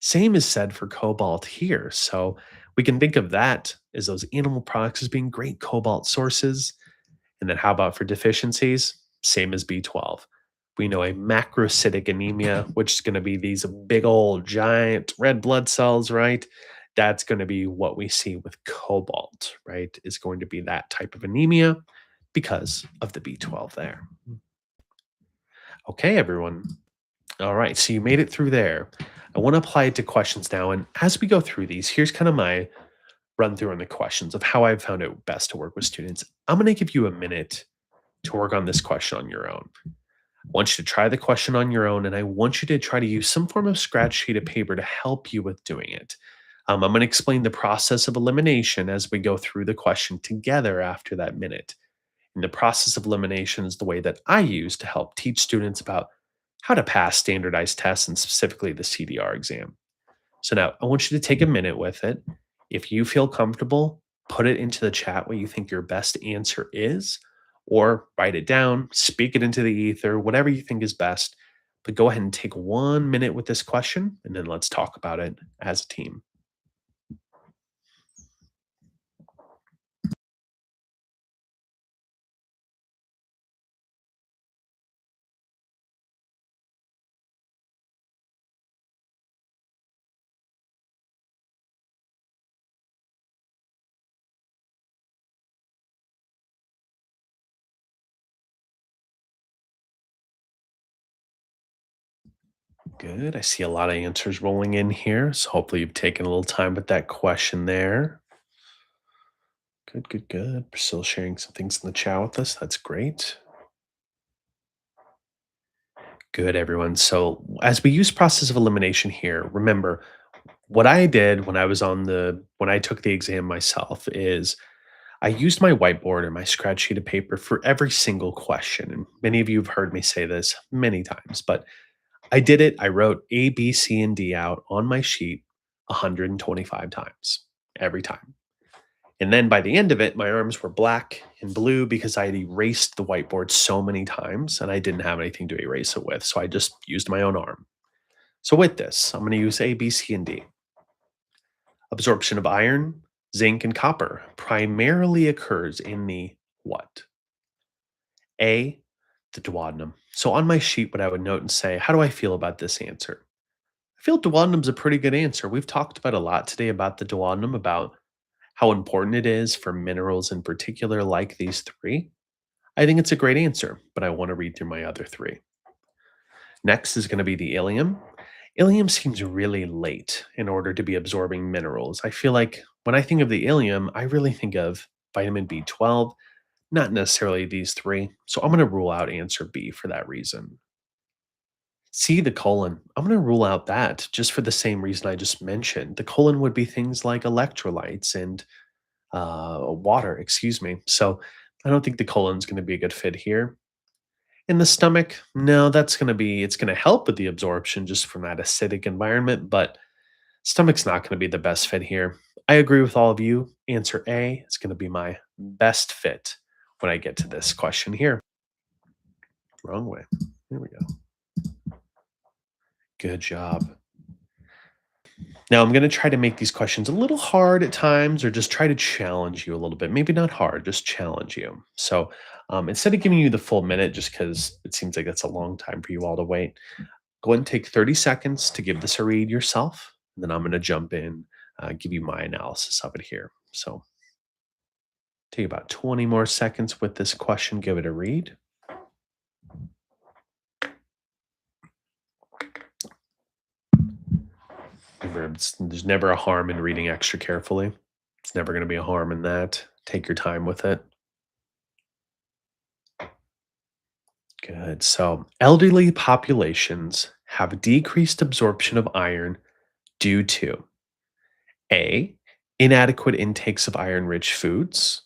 Same is said for cobalt here. So we can think of that as those animal products as being great cobalt sources. And then how about for deficiencies? Same as B12. We know a macrocytic anemia, which is going to be these big old giant red blood cells, right? That's going to be what we see with cobalt, right? Is going to be that type of anemia because of the B12 there. Okay, everyone. All right, so you made it through there. I want to apply it to questions now. And as we go through these, here's kind of my run through on the questions of how I've found it best to work with students. I'm going to give you a minute to work on this question on your own. I want you to try the question on your own, and I want you to try to use some form of scratch sheet of paper to help you with doing it. I'm going to explain the process of elimination as we go through the question together after that minute. And the process of elimination is the way that I use to help teach students about how to pass standardized tests and specifically the CDR exam. So now I want you to take a minute with it. If you feel comfortable, put it into the chat what you think your best answer is, or write it down, speak it into the ether, whatever you think is best. But go ahead and take 1 minute with this question, and then let's talk about it as a team. Good. I see a lot of answers rolling in here. So hopefully you've taken a little time with that question there. Good, good, good. Priscilla sharing some things in the chat with us. That's great. Good, everyone. So as we use process of elimination here, remember what I did when I took the exam myself is I used my whiteboard and my scratch sheet of paper for every single question. And many of you have heard me say this many times, but I did it. I wrote A, B, C, and D out on my sheet 125 times every time. And then by the end of it, my arms were black and blue because I had erased the whiteboard so many times and I didn't have anything to erase it with. So I just used my own arm. So with this, I'm going to use A, B, C, and D. Absorption of iron, zinc, and copper primarily occurs in the what? A, the duodenum. So on my sheet, what I would note and say, how do I feel about this answer? I feel duodenum's a pretty good answer. We've talked about a lot today about the duodenum, about how important it is for minerals in particular, like these three. I think it's a great answer, but I want to read through my other three. Next is going to be the ileum. Ileum seems really late in order to be absorbing minerals. I feel like when I think of the ileum, I really think of vitamin B12, not necessarily these three. So I'm going to rule out answer B for that reason. C, the colon. I'm going to rule out that just for the same reason I just mentioned. The colon would be things like electrolytes and water, excuse me. So I don't think the colon's going to be a good fit here. In the stomach, no, it's going to help with the absorption just from that acidic environment, but stomach's not going to be the best fit here. I agree with all of you. Answer A is going to be my best fit when I get to this question here. Wrong way. Here we go. Good job. Now, I'm going to try to make these questions a little hard at times or just try to challenge you a little bit. Maybe not hard, just challenge you. So instead of giving you the full minute, just because it seems like that's a long time for you all to wait, go ahead and take 30 seconds to give this a read yourself. And then I'm going to jump in, give you my analysis of it here. So take about 20 more seconds with this question, give it a read. Remember, there's never a harm in reading extra carefully. It's never going to be a harm in that. Take your time with it. Good. So, elderly populations have decreased absorption of iron due to A, inadequate intakes of iron rich foods.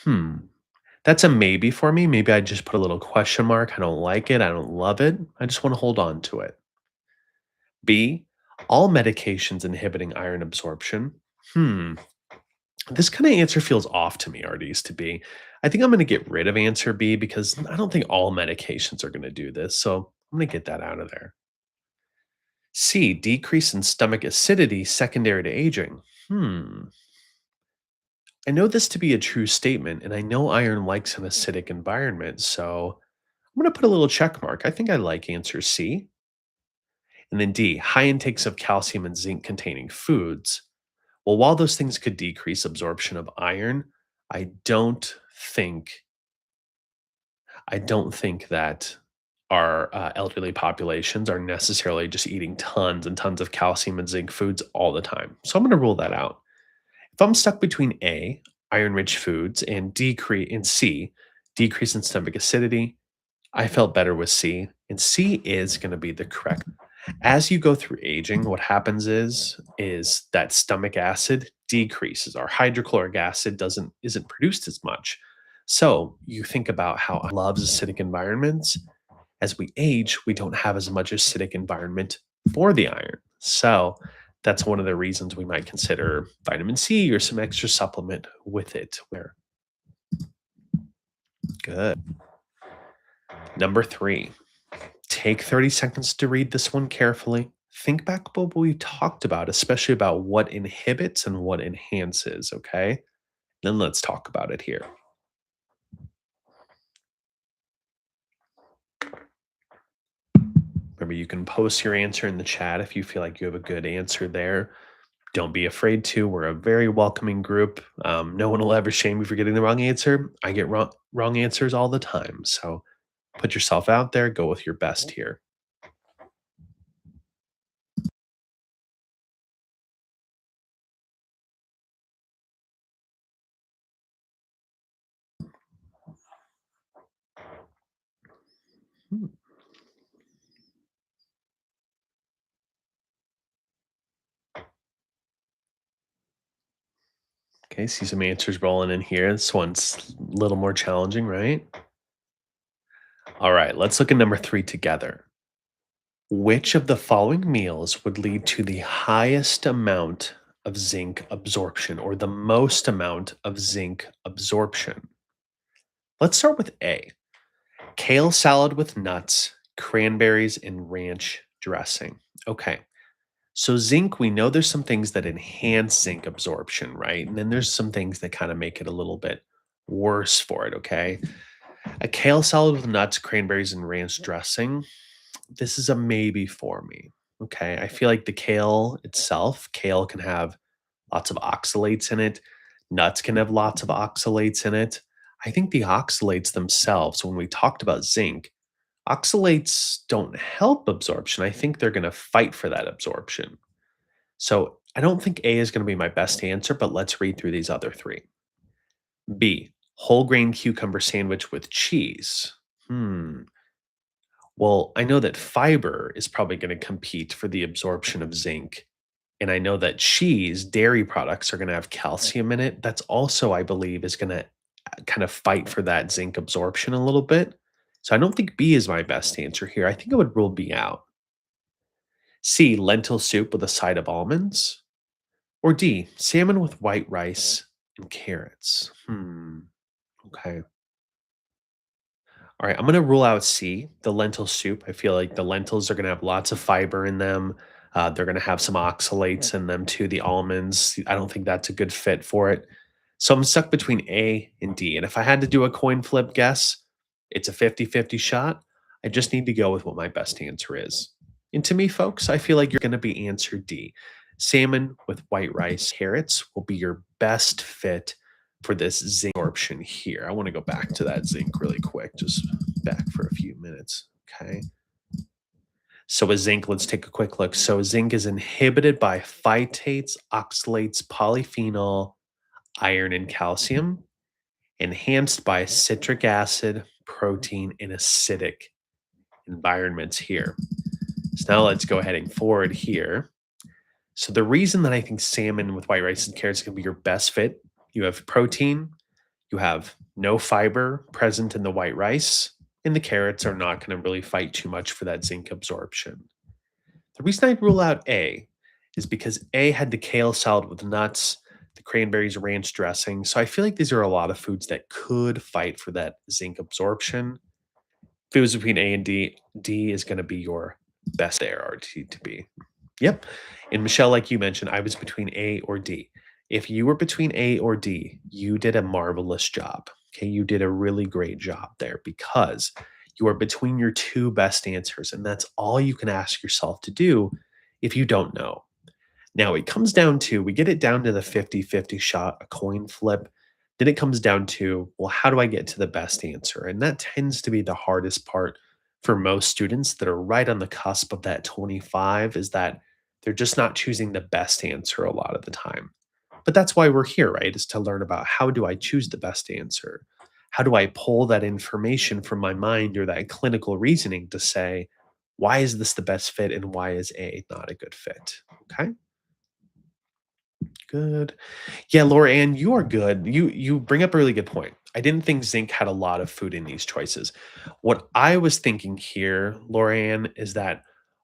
Hmm. That's a maybe for me. Maybe I just put a little question mark. I don't like it. I don't love it. I just want to hold on to it. B, all medications inhibiting iron absorption. Hmm. This kind of answer feels off to me, RDs to be. I think I'm going to get rid of answer B because I don't think all medications are going to do this. So I'm going to get that out of there. C, decrease in stomach acidity secondary to aging. I know this to be a true statement, and I know iron likes an acidic environment. So I'm going to put a little check mark. I think I like answer C. And then D, high intakes of calcium and zinc containing foods. Well, while those things could decrease absorption of iron, I don't think I don't think that our elderly populations are necessarily just eating tons and tons of calcium and zinc foods all the time. So I'm going to rule that out. If I'm stuck between A, iron-rich foods, and C, decrease in stomach acidity, I felt better with C, and C is going to be the correct. As you go through aging, what happens is that stomach acid decreases. Our hydrochloric acid doesn't isn't produced as much. So you think about how it loves acidic environments. As we age, we don't have as much acidic environment for the iron. So that's one of the reasons we might consider vitamin C or some extra supplement with it. Where good. Number three. Take 30 seconds to read this one carefully. Think back about what we talked about, especially about what inhibits and what enhances, okay? Then let's talk about it here. Remember, you can post your answer in the chat if you feel like you have a good answer there. Don't be afraid to. We're a very welcoming group. No one will ever shame you for getting the wrong answer. I get wrong answers all the time. So put yourself out there, go with your best here. Hmm. Okay, see some answers rolling in here. This one's a little more challenging, right? All right, let's look at number three together. Which of the following meals would lead to the highest amount of zinc absorption or the most amount of zinc absorption? Let's start with A, kale salad with nuts, cranberries, and ranch dressing. Okay, so zinc, we know there's some things that enhance zinc absorption, right? And then there's some things that kind of make it a little bit worse for it, okay? A kale salad with nuts, cranberries, and ranch dressing. This is a maybe for me. Okay. I feel like the kale itself, kale can have lots of oxalates in it. Nuts can have lots of oxalates in it. I think the oxalates themselves, when we talked about zinc, oxalates don't help absorption. I think they're going to fight for that absorption. So I don't think A is going to be my best answer, but let's read through these other three. B, whole grain cucumber sandwich with cheese. Well, I know that fiber is probably going to compete for the absorption of zinc. And I know that cheese, dairy products are going to have calcium in it. That's also, I believe, is going to kind of fight for that zinc absorption a little bit. So I don't think B is my best answer here. I think I would rule B out. C, lentil soup with a side of almonds. Or D, salmon with white rice and carrots. Okay. All right, I'm gonna rule out C, the lentil soup. I feel like the lentils are gonna have lots of fiber in them. They're going to have some oxalates in them too, the almonds. I don't think that's a good fit for it. So I'm stuck between A and D. And if I had to do a coin flip guess, it's a 50-50 shot. I just need to go with what my best answer is. And to me, folks, I feel like you're going to be answer D. Salmon with white rice, carrots will be your best fit for this zinc absorption here. I want to go back to that zinc really quick, just back for a few minutes. Okay. So with zinc, let's take a quick look. So zinc is inhibited by phytates, oxalates, polyphenol, iron, and calcium, enhanced by citric acid, protein, and acidic environments here. So now let's go heading forward here. So the reason that I think salmon with white rice and carrots can be your best fit, you have protein, you have no fiber present in the white rice, and the carrots are not going to really fight too much for that zinc absorption. The reason I'd rule out A is because A had the kale salad with nuts, the cranberries ranch dressing. So I feel like these are a lot of foods that could fight for that zinc absorption. If it was between A and D, D is going to be your best there, RT to be. Yep. And Michelle, like you mentioned, I was between A or D. If you were between A or D, you did a marvelous job. Okay. You did a really great job there because you are between your two best answers. And that's all you can ask yourself to do if you don't know. Now it comes down to, we get it down to the 50-50 shot, a coin flip. Then it comes down to, well, how do I get to the best answer? And that tends to be the hardest part for most students that are right on the cusp of that 25 is that they're just not choosing the best answer a lot of the time. But that's why we're here, right? Is to learn about how do I choose the best answer? How do I pull that information from my mind or that clinical reasoning to say, why is this the best fit and why is A not a good fit? Okay, good. Yeah, Laura Ann, you are good. You bring up a really good point. I didn't think zinc had a lot of food in these choices. What I was thinking here, Laura Ann, is that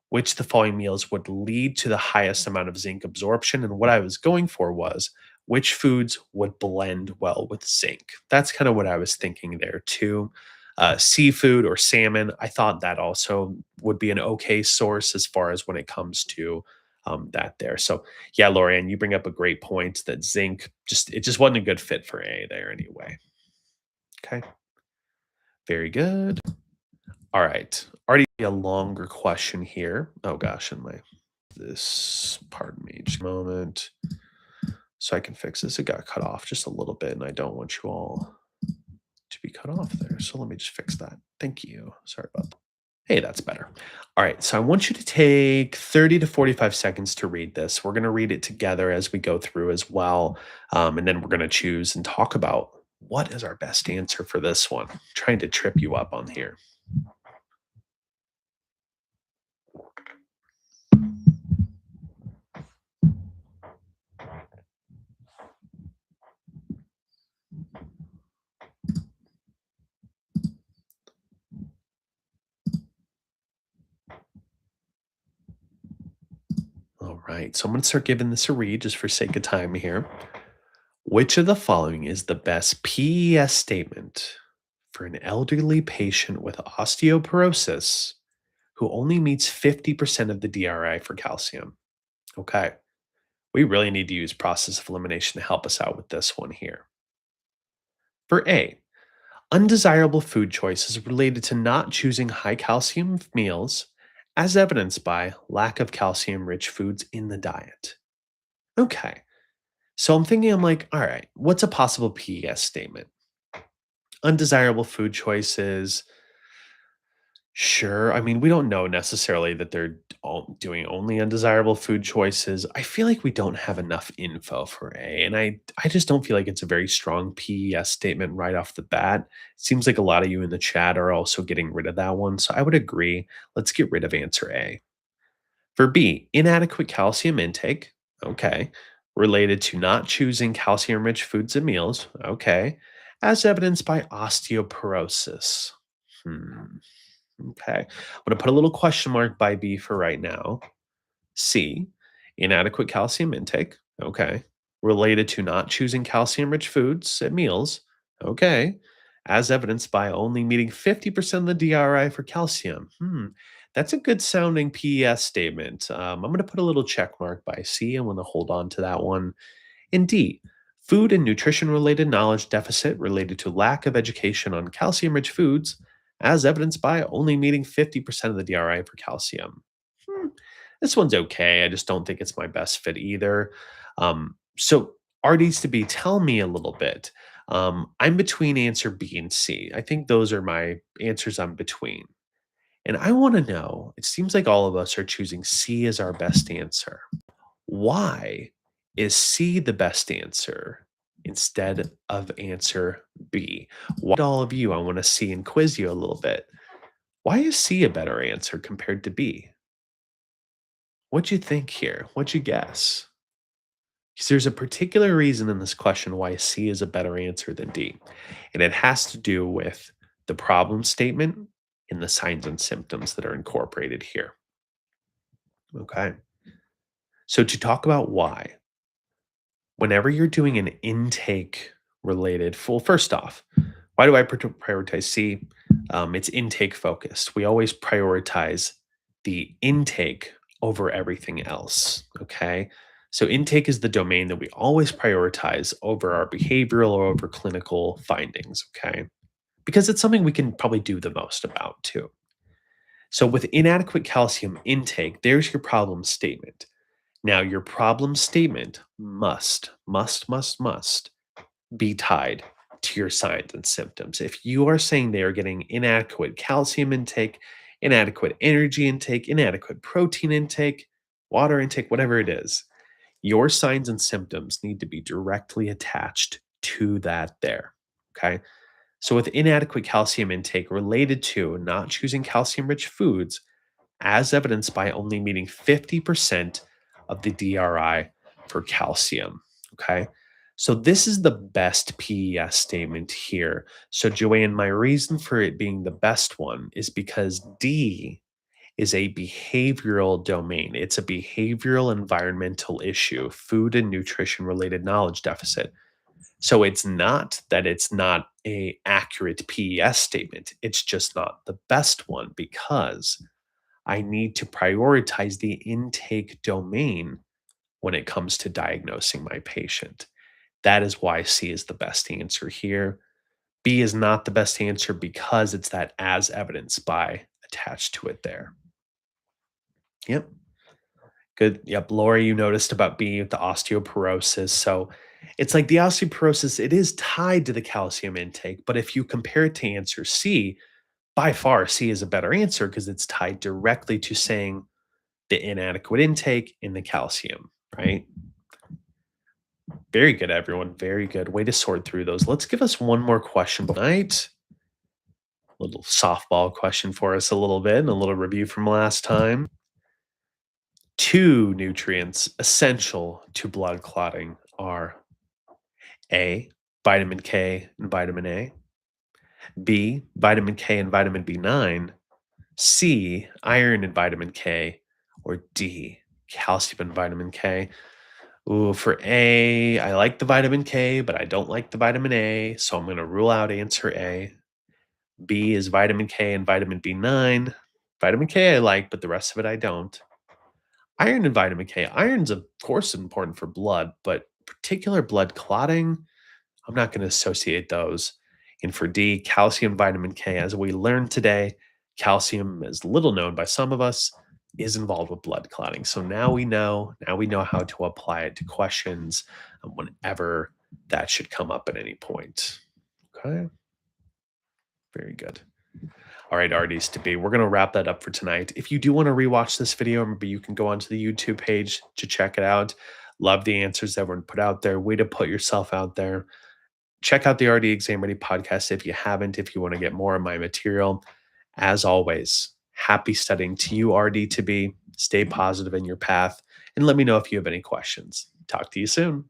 which of the following meals would lead to the highest amount of zinc absorption? And what I was going for was which foods would blend well with zinc. That's kind of what I was thinking there too. Seafood or salmon, I thought that also would be an okay source as far as when it comes to that there. So yeah, Lorianne, you bring up a great point that zinc just it just wasn't a good fit for A there anyway. Okay. Very good. All right. Already a longer question here. Oh gosh, and my this pardon me just a moment. So I can fix this. It got cut off just a little bit, and I don't want you all to be cut off there. So let me just fix that. Thank you. Sorry about that. Hey, that's better. All right. So I want you to take 30 to 45 seconds to read this. We're going to read it together as we go through as well. And then we're going to choose and talk about what is our best answer for this one. I'm trying to trip you up on here. All right. So I'm going to start giving this a read just for sake of time here. Which of the following is the best PES statement for an elderly patient with osteoporosis who only meets 50% of the DRI for calcium? Okay. We really need to use process of elimination to help us out with this one here. For A, undesirable food choices related to not choosing high calcium meals, as evidenced by lack of calcium rich foods in the diet. Okay, so I'm like, all right, what's a possible PES statement? Undesirable food choices. Sure. I mean, we don't know necessarily that they're all doing only undesirable food choices. I feel like we don't have enough info for A, and I just don't feel like it's a very strong PES statement right off the bat. It seems like a lot of you in the chat are also getting rid of that one, so I would agree. Let's get rid of answer A. For B, inadequate calcium intake. Okay. Related to not choosing calcium-rich foods and meals. Okay. As evidenced by osteoporosis. Hmm. Okay. I'm going to put a little question mark by B for right now. C, inadequate calcium intake. Okay. Related to not choosing calcium rich foods at meals. Okay. As evidenced by only meeting 50% of the DRI for calcium. That's a good sounding PES statement. I'm going to put a little check mark by C. I'm going to hold on to that one. And D, food and nutrition related knowledge deficit related to lack of education on calcium rich foods, as evidenced by only meeting 50% of the DRI for calcium. Hmm, this one's okay. I just don't think it's my best fit either. So, RDs to be, tell me a little bit. I'm between answer B and C. I think those are my answers I'm between. And I want to know, it seems like all of us are choosing C as our best answer. Why is C the best answer instead of answer B? Why did all of you, I want to see and quiz you a little bit. Why is C a better answer compared to B? What'd you think here? What'd you guess? Because there's a particular reason in this question why C is a better answer than D. And it has to do with the problem statement and the signs and symptoms that are incorporated here. Okay. So to talk about why, whenever you're doing an intake related, well, first off, why do I prioritize C? It's intake focused. We always prioritize the intake over everything else. Okay. So intake is the domain that we always prioritize over our behavioral or over clinical findings. Okay. Because it's something we can probably do the most about too. So with inadequate calcium intake, there's your problem statement. Now, your problem statement must be tied to your signs and symptoms. If you are saying they are getting inadequate calcium intake, inadequate energy intake, inadequate protein intake, water intake, whatever it is, your signs and symptoms need to be directly attached to that there. Okay. So, with inadequate calcium intake related to not choosing calcium rich foods, as evidenced by only meeting 50% of the DRI for calcium. Okay. So this is the best PES statement here. So, Joanne, my reason for it being the best one is because D is a behavioral domain. It's a behavioral environmental issue, food and nutrition related knowledge deficit. So it's not that it's not a accurate PES statement. It's just not the best one because I need to prioritize the intake domain when it comes to diagnosing my patient. That is why C is the best answer here. B is not the best answer because it's that as evidenced by attached to it there. Yep. Good. Yep. Lori, you noticed about B with the osteoporosis. So it's like the osteoporosis, it is tied to the calcium intake. But if you compare it to answer C, by far C is a better answer because it's tied directly to saying the inadequate intake in the calcium, right? Very good, everyone. Very good. Way to sort through those. Let's give us one more question tonight. A little softball question for us a little bit and a little review from last time. Two nutrients essential to blood clotting are A, vitamin K and vitamin A, B, vitamin K and vitamin B9, C, iron and vitamin K, or D, calcium and vitamin K. Ooh, for A, I like the vitamin K, but I don't like the vitamin A, so I'm going to rule out answer A. B is vitamin K and vitamin B9. Vitamin K I like, but the rest of it I don't. Iron and vitamin K. Iron's of course important for blood, but particular blood clotting, I'm not going to associate those. And for D, calcium, vitamin K, as we learned today, calcium is little known by some of us, is involved with blood clotting. So now we know how to apply it to questions whenever that should come up at any point. Okay. Very good. All right, RDs to be. We're going to wrap that up for tonight. If you do want to rewatch this video, remember you can go onto the YouTube page to check it out. Love the answers that everyone put out there. Way to put yourself out there. Check out the RD Exam Ready podcast if you haven't, if you want to get more of my material. As always, happy studying to you, RD to be. Stay positive in your path, and let me know if you have any questions. Talk to you soon.